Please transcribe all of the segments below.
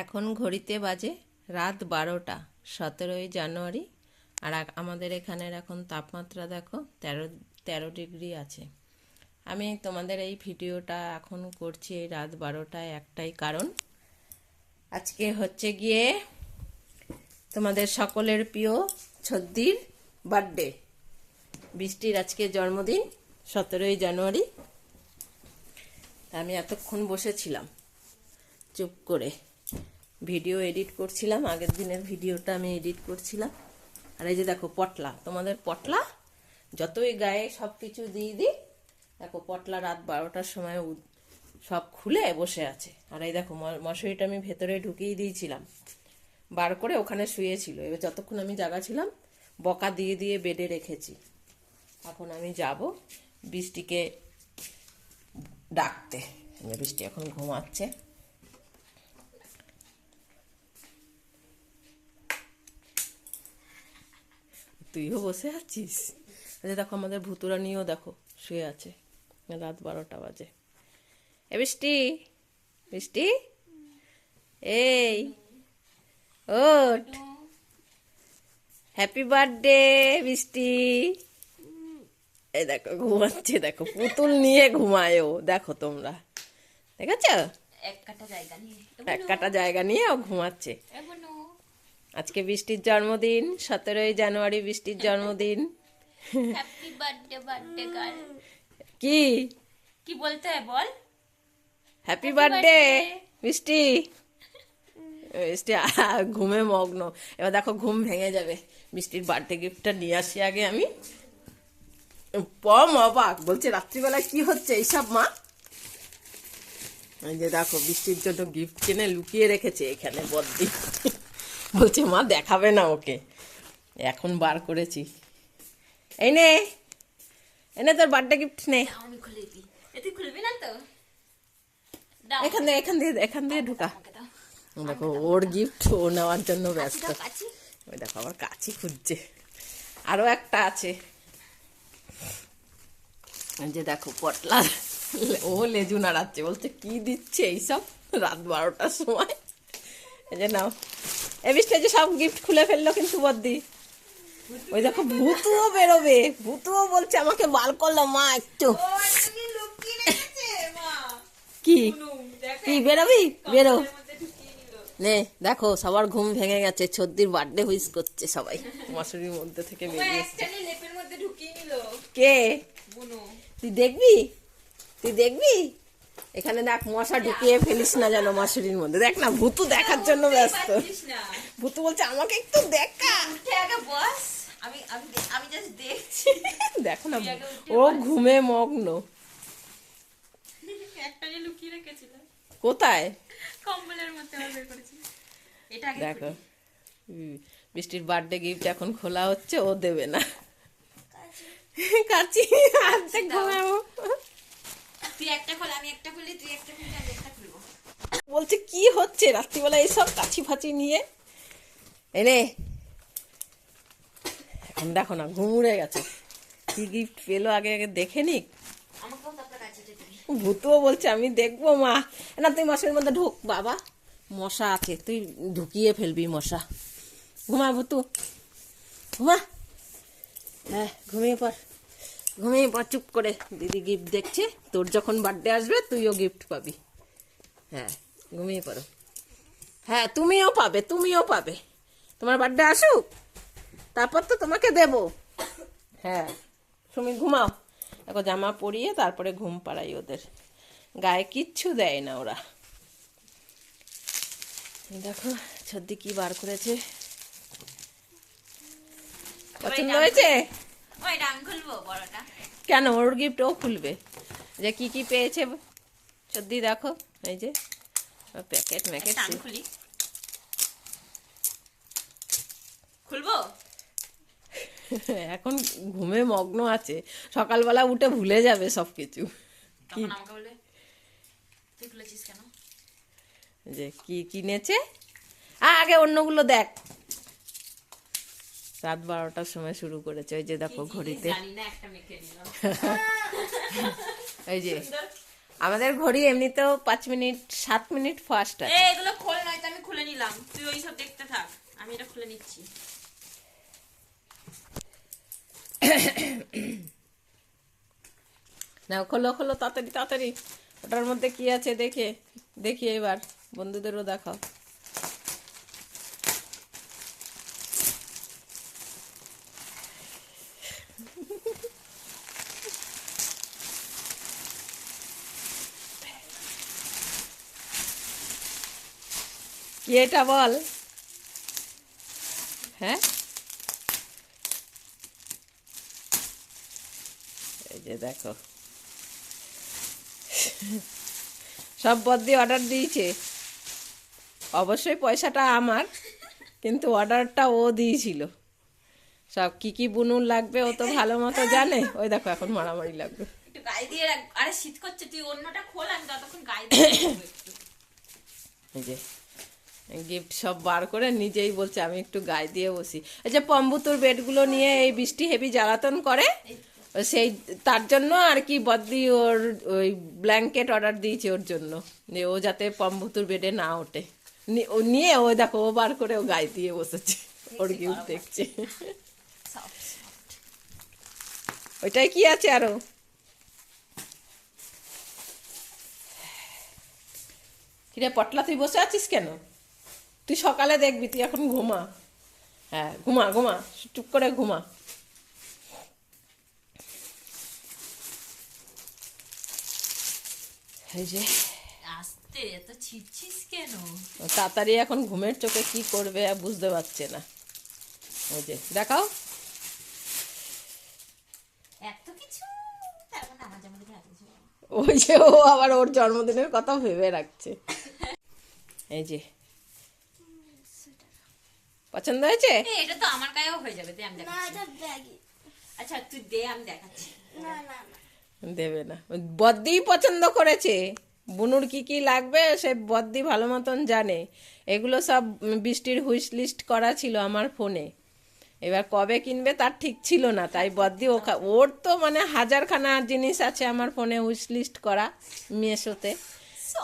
এখন ঘড়িতে বাজে রাত 12টা, 17ই জানুয়ারি। আর আমাদের এখানের এখন তাপমাত্রা দেখো 13 ডিগ্রি আছে। আমি তোমাদের এই ভিডিওটা এখন করছি এই রাত 12টায় একটাই কারণ, আজকে হচ্ছে গিয়ে তোমাদের সকলের প্রিয় ছদ্দির বার্থডে। বৃষ্টির আজকে জন্মদিন 17ই জানুয়ারি। আমি এতক্ষণ বসেছিলাম চুপ করে, ভিডিও এডিট করছিলাম, আগের দিনের ভিডিওটা আমি এডিট করছিলাম। আর এই যে দেখো পটলা, তোমাদের পটলা যতই গায়ে সব কিছু দিয়ে দিই, দেখো পটলা রাত 12টার সময় সব খুলে বসে আছে। আর এই দেখো মশারিটা আমি ভেতরে ঢুকিয়ে দিয়েছিলাম, বার করে ওখানে শুয়েছিল। এবার যতক্ষণ আমি জাগা ছিলাম বকা দিয়ে দিয়ে বেডে রেখেছি। এখন আমি যাব বৃষ্টিকে ডাকতে। বৃষ্টি এখন ঘুমাচ্ছে। তুইও বসে আছিস? দেখো আমাদের ভুতুরানিও দেখো শুয়ে আছে, রাত 12টা বাজে। এ বৃষ্টি, বৃষ্টি এই ওঠ, হ্যাপি বার্থডে বৃষ্টি। এই দেখো ঘুমাচ্ছে, দেখো পুতুল নিয়ে ঘুমায় ও, দেখো তোমরা দেখেছ? এক কাটা জায়গা নিয়ে ও ঘুমাচ্ছে। আজকে বৃষ্টির জন্মদিন, 17ই জানুয়ারি বৃষ্টির জন্মদিন। Happy birthday birthday girl. কি কি বলতে হয় বল? হ্যাপি বার্থডে বৃষ্টি। বৃষ্টি ঘুমে মগ্ন। এবার দেখো ঘুম ভেঙে যাবে। বৃষ্টির বার্থডে গিফটটা নিয়ে আসি আগে আমি। অবাক বলছে রাত্রিবেলায় কি হচ্ছে এইসব মা? এই যে দেখো বৃষ্টির জন্য গিফট কিনে লুকিয়ে রেখেছে এখানে বদ্দি। বলছে মা দেখাবে না ওকে, এখন বার করেছি। এই নে, এনে তোর বার্থডে গিফট নে। আমি খুলে দিই। তুই খুলবি না তো? এখান দিয়ে ঢুকা। দেখো ওর গিফট ও নেওয়ার জন্য ব্যস্ত। ওই দেখো আবার কাছি খুঁজছে। আরো একটা আছে, যে দেখো পটলা, ও লেজু নাড়াচ্ছে, বলছে কি দিচ্ছে এইসব রাত 12টার সময়। এই যে নাও। এ বৃষ্টি যে সব গিফট খুলে ফেললো কিন্তু বদ্দি। ওই দেখো ভূতুও বেরোবে, ভূতুও বলছে আমাকে বার করলো মা একটু। কি কি বেরোবি? বেরো নে। দেখো সবার ঘুম ভেঙে গেছে, ছদ্দির বার্থডে হুইস করছে সবাই, মশারির মধ্যে থেকে বেরিয়ে এসছে। কে? তুই দেখবি, তুই দেখবি? এখানে দেখ মশা ঢুকিয়ে ফেলিস না যেন মশারির মধ্যে। দেখ না, ভূতু দেখার জন্য ব্যস্ত। ভূতু বলছে আমাকে একটু দেখা। আমি জাস্ট দেখছি। দেখো না ও ঘুমে মগ্ন। একটা যে লুকিয়ে রেখেছিল কোথায়? কম্বলের মধ্যে বের করেছি। এটা আগে দেখো বৃষ্টির বার্থডে গিফট এখন খোলা হচ্ছে, ও দেবে না। কাচি আনতে ঘুমাবো। তুই একটা খোল, আমি একটা খুলি, তুই একটা খুলি, আমি একটা খুলবো। বলছে কি হচ্ছে রাত্রিবেলা এইসব কাছি ফাঁচি নিয়ে? এনে এখন দেখো না ঘুম উড়ে গেছে। কি গিফট পেলো আগে আগে দেখে নিক। আমাকেও তো একটা কাছে দিবি। ভূতুও বলছে আমি দেখবো মা। না তুই মশারির মধ্যে ঢুক বাবা, মশা আছে, তুই ঢুকিয়ে ফেলবি মশা। ঘুমা ভূতু, ঘুমা। হ্যাঁ ঘুমিয়ে পড়, ঘুমিয়ে পড় চুপ করে। দিদি গিফট দেখছে, তোর যখন বার্থডে আসবে তুইও গিফট পাবি। হ্যাঁ ঘুমিয়ে পড়ো। হ্যাঁ তুমিও পাবে, তুমিও পাবে। তোমার বার্থডে আসুক তারপর তো তোমাকে দেবো। হ্যাঁ তুমি ঘুমাও। দেখো জামা পরিয়ে তারপরে ঘুম পাড়াই ওদের, গায়ে কিচ্ছু দেয় না ওরা। দেখো ছদ্দি কি বার করেছে, পছন্দ হয়েছে? ওইটা আমি খুলবো বড়টা। কেন ওর গিফট ও খুলবে? যে কি কি পেয়েছে ছদ্দি দেখো, এই যে প্যাকেট ম্যাকেট। আমি খুলি, খুলবো। এখন ঘুমে মগ্ন আছে, সকালবেলা উঠে ভুলে যাবে সবকিছু। তখন আমাকে বলে তুই খুলেছিস কেন? যে কি কিনেছে আগে অন্যগুলো দেখ। রাত 12টার সময় শুরু করেছে। ওই যে দেখো ঘড়িতে, এই যে আমাদের ঘড়ি এমনিতেও 5 মিনিট 7 মিনিট ফাস্ট আছে। এগুলো খোল, নয়তো আমি নিলাম, তুই ওই সব দেখতে থাক, আমি এটা খুলে নিচ্ছি। নাও খোলো খোলো তাড়াতাড়ি তাড়াতাড়ি, ওটার মধ্যে কি আছে দেখি এবার বন্ধুদেরও দেখাও। কি এটা বল? হ্যাঁ, এই যে দেখো, সব বদ্দি অর্ডার দিয়েছে। অবশ্যই পয়সাটা আমার, কিন্তু অর্ডারটা ও দিয়েছিল। সব কি কি বুনুন লাগবে ও তো ভালো মতো জানে। ওই দেখো এখন মারামারি লাগবে। একটু গায়ে দিয়ে রাখ, আরে শীত করছে, তুই অন্যটা খোল, আমি ততক্ষণ গায়ে দিয়ে রাখবো একটু। এই যে গিফট সব বার করে নিজেই বলছে আমি একটু গায়ে দিয়ে বসি। এই যে পম্বুতুর বেডগুলো নিয়ে এই বৃষ্টি হেভি জ্বালাতন করে, সেই তার জন্য আর কি বদ্দি ওর ওই ব্ল্যাঙ্কেট অর্ডার দিয়েছে ওর জন্য, যে ও যাতে পম্বুতুর বেডে না ওঠে। ও নিয়ে ও দেখো ও বার করে ও গায়ে দিয়ে বসেছে, ওর গিফট দেখছে। ওইটাই কি আছে আরো? কিরে পটলা, তুই বসে আছিস কেন? তুই সকালে দেখবি, তুই এখন ঘুমা। হ্যাঁ ঘুমা ঘুমা, চুপ করে ঘুমা। এই যে আস্তে, এত ছিটছিস কেন? ও তাড়াতাড়ি এখন ঘুমের চোখে কি করবে আর বুঝতে পারছে না। ওই যে দেখাও, এত কিছু, তার মানে আমার জামাতে এত কিছু। ওই যে ও আবার ওর জন্মদিনের কথা ভেবে রাখছে। এই যে পছন্দ হয়েছে? এই, এটা তো আমার গায়েও হয়ে যাবে, দে আমি না দেখাচ্ছি। এটা ব্যাগি। আচ্ছা তুই দে, আমি দেখাচ্ছি। না না না দেবে না, বদ্দিই পছন্দ করেছে। বুনুর কি কি লাগবে সে বদ্দি ভালো মতন জানে। এগুলো সব বৃষ্টির হুইশ লিস্ট করা ছিল আমার ফোনে। এবার কবে কিনবে তার ঠিক ছিল না, তাই বদ্দি ওর তো মানে হাজারখানা জিনিস আছে আমার ফোনে হুইশ লিস্ট করা মিশোতে।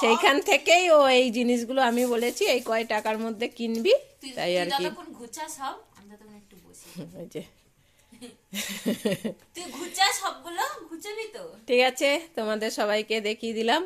সেইখান থেকেই ও এই জিনিসগুলো আমি বলেছি এই কয় টাকার মধ্যে কিনবি, তুই তাই আর কি। যতক্ষণ ঘুচাস সব, আমি ততক্ষণ একটু বসি। ওই যে তুই ঘুচাস সবগুলো, ঘুচাবি তো? ঠিক আছে, তোমাদের সবাইকে দেখিয়ে দিলাম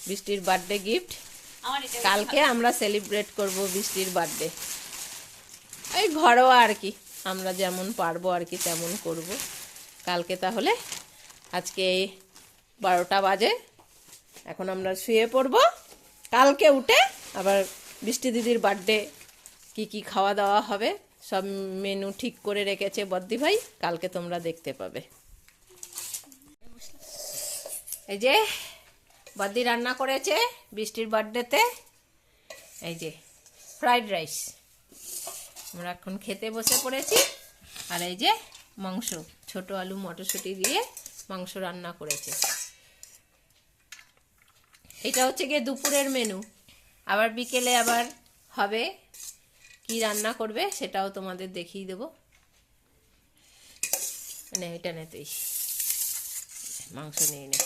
বৃষ্টির বার্থডে গিফট। আমার এটা কালকে আমরা সেলিব্রেট করব বৃষ্টির বার্থডে, এই ঘরোয়া আর কি, আমরা যেমন পারবো আর কি তেমন করব কালকে। তাহলে আজকে 12টা বাজে, এখন আমরা শুয়ে পড়ব। কালকে উঠে আবার বৃষ্টি দিদির বার্থডে কি কি খাওয়া দাওয়া হবে সব মেনু ঠিক করে রেখেছে বদ্দি ভাই, কালকে তোমরা দেখতে পাবে। এই যে বদ্দি রান্না করেছে বৃষ্টির বার্থডেতে, এই যে ফ্রাইড রাইস। আমরা এখন খেতে বসে পড়েছি। আর এই যে মাংস, ছোট আলু মটরশুঁটি দিয়ে মাংস রান্না করেছে। এটা হচ্ছে গিয়ে দুপুরের মেনু। আবার বিকেলে আবার হবে, কি রান্না করবে সেটাও তোমাদের দেখিয়ে দেবো। মানে এটা নে তুই মাংস নিয়ে নে,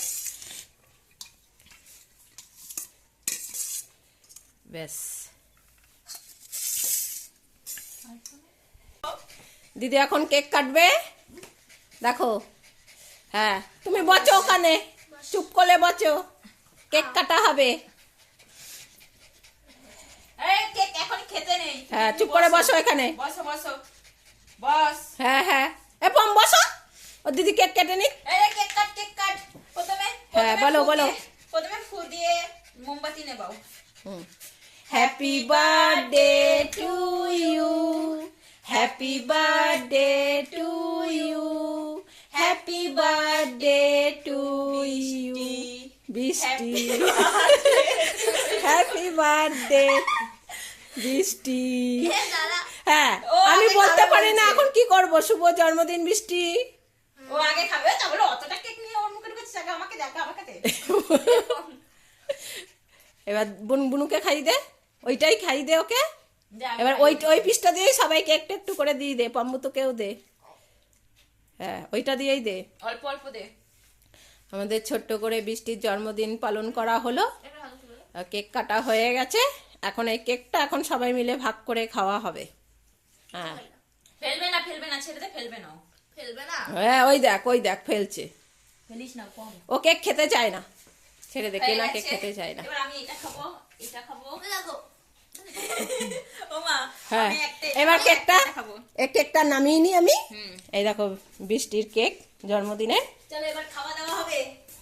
ব্যাস। দিদি এখন কেক কাটবে, দেখো। হ্যাঁ তুমি বচো ওখানে, চুপ করে বচো, কেক কাটা হবে। এই কেক এখন খেতে নেই। হ্যাঁ চুপ করে বসো এখানে। বসো বসো, বস। হ্যাঁ হ্যাঁ এ পম বসো, ও দিদি কেক কেটে নিক। এই কেক কাট, কেক কাট। প্রথমে হ্যাঁ, বলো, বলো। প্রথমে ফু দিয়ে মোমবাতি নেবাও। Happy birthday to you, happy birthday to you, happy birthday to you Brishti, happy birthday Brishti. হ্যাঁ আমি বলতে পারি না এখন কি করব, শুভ জন্মদিন বৃষ্টি। ও আগে খাবে, তাহলে অতটা কেক নিয়ে ওর মুখের কাছে আগে আমাকে দেখা, আমাকে দে। এবার বুনুকে খাই দে, ওইটাই খাই দে ওকে। দে, আমি এবার খাই ওই দিই। ওই পিসটা দিয়ে সবাইকে একটু একটু করে দিয়ে দে, পাম্বু তোকেও দে। হ্যাঁ ওইটা দিয়েই দে। অল্প অল্প দে। আমাদের ছোট্ট করে বৃষ্টির জন্মদিন পালন করা হলো, কেক কাটা হয়ে গেছে। এখন এই কেকটা এখন সবাই মিলে ভাগ করে খাওয়া হবে। হ্যাঁ ফেলবে না ছেড়ে দে, ফেলবে না। ফেলবে না, হ্যাঁ, ওই দেখ ফেলছে। ফেলিস না কম। ও কেক খেতে চায় না, ছেড়ে দে, হয়ে কেনা গেছে। কেক খেতে চায় না। এবার আমি এটা খাবো, এটা খাবো। ও মা, হ্যাঁ আমি এবার আমি কেকটা একটা খাবো। এই কেকটা নামিয়ে নি আমি। হুম। এই দেখো বৃষ্টির কেক জন্মদিনের। চলো এবার খাওয়া দাওয়া হবে।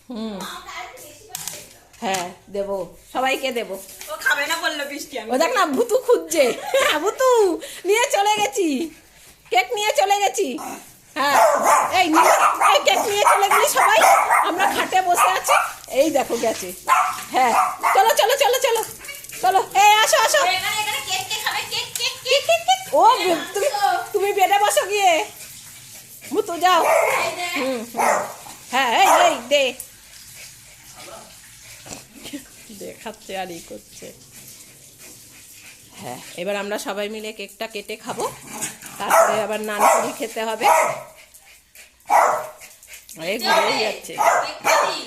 হুম আমাকে আরেকটু বেশি করে দিতে হবে। হ্যাঁ দেবো, সবাইকে দেবো। ও খাবে না বললো বৃষ্টি, আমি ও দেখ না ভুতু খুঁজছে। হ্যাঁ, ভুতু নিয়ে চলে গেছি, কেক নিয়ে চলে গেছি। হ্যাঁ এই কেক নিয়ে চলে গেলি সবাই, আমরা খাটে বসে আছি। এই দেখো গেছে। হ্যাঁ চলো চলো চলো চলো চলো, এই আসো আসো। এখানে কেক কে খাবে? Cake cake cake, cake, cake. ও তুমি বেডে বসো গিয়ে, ভুতু যাও। হুম হ্যাঁ এই দে, দেখাচ্ছে আর ই করছে। হ্যাঁ এবার আমরা সবাই মিলে কেকটা কেটে খাবো, তারপরে আবার নানপুরি খেতে হবে। এই ঘুরেই যাচ্ছে। কেক খাবি?